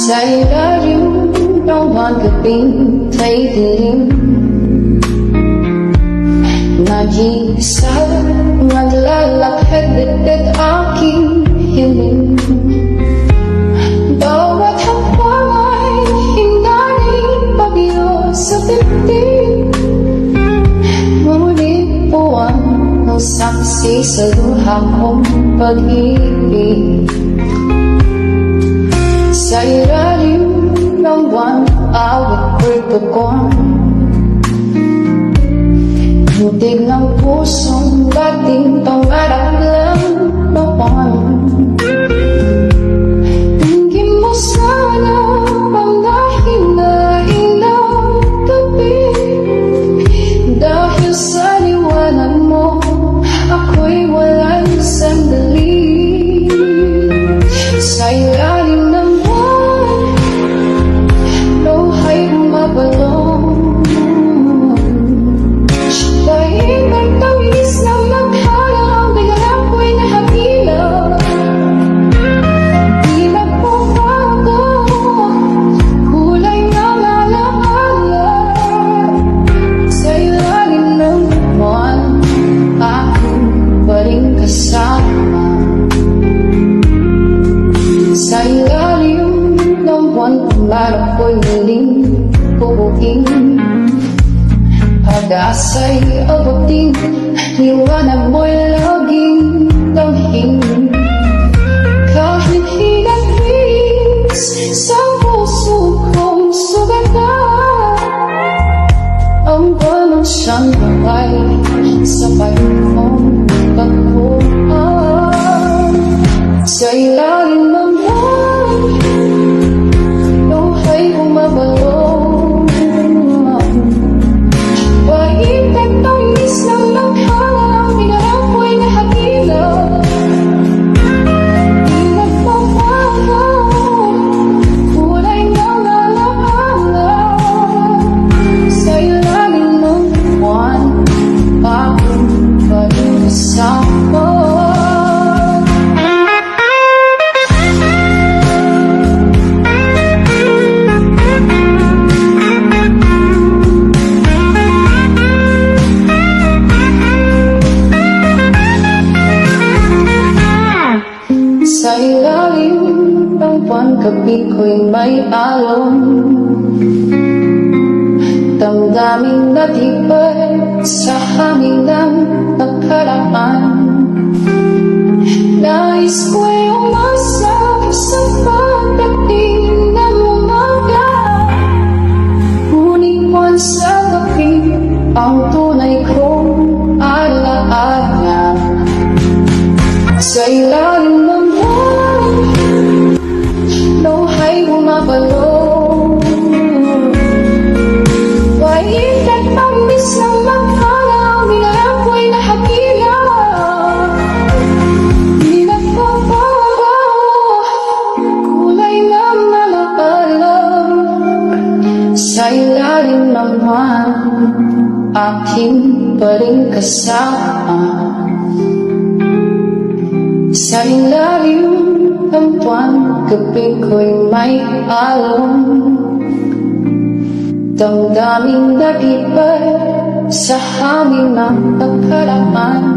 Sa ilalim ng mga gabing may dilim, nag-iisa naglalakad at aking hiling. Bawat hakbang ay hinaling pag-iyo sa dibdib, ngunit buwan ang saksi sa luha kong pag-ibig. Sa ilalim ng buwan, awit ko'y tugon, hintig ng pusong dating pangarap lang noon. Tingin mo sana pangahin na ilang gabi, dahil sa liwanag mo ako'y walang sandali. Sa ilalim ng sa ilalim ng buwan, pangarap ko'y muling bubuking. Pag-asa'y abutin, liwanag mo'y laging damhin. Kahit hinagpis sa puso kong sugatan, ang buwan siyang gabay sa pagkong pagkuhan. Sa ilalim ng buwan, luha'y umabalong, wahid at tamis ng langhala, pinarang ko'y nahagila. Di nagpapago, kulay ng alaala. Sa ilalim ng buwan, aking pag-isama. Sa ilalim ng buwan, gabi ko'y may alon, damdamin na tibay sa hangin ng nakaraan. Nais ko'y umasa sa pagdating ng umaga, ngunit buwan sa gabi ang tunay kong alaala. Sa ilalim ng luha'y bumabalong, wahid at tamis ng langhala, minarang ko'y nahagila. Di nagpapago, kulay ng alaala. Sa ilalim ng buwan, aking pa rin kasama. Sa ilalim ng buwan, gabi ko'y may alon, damdamin na tibay sa hangin ng nakaraan.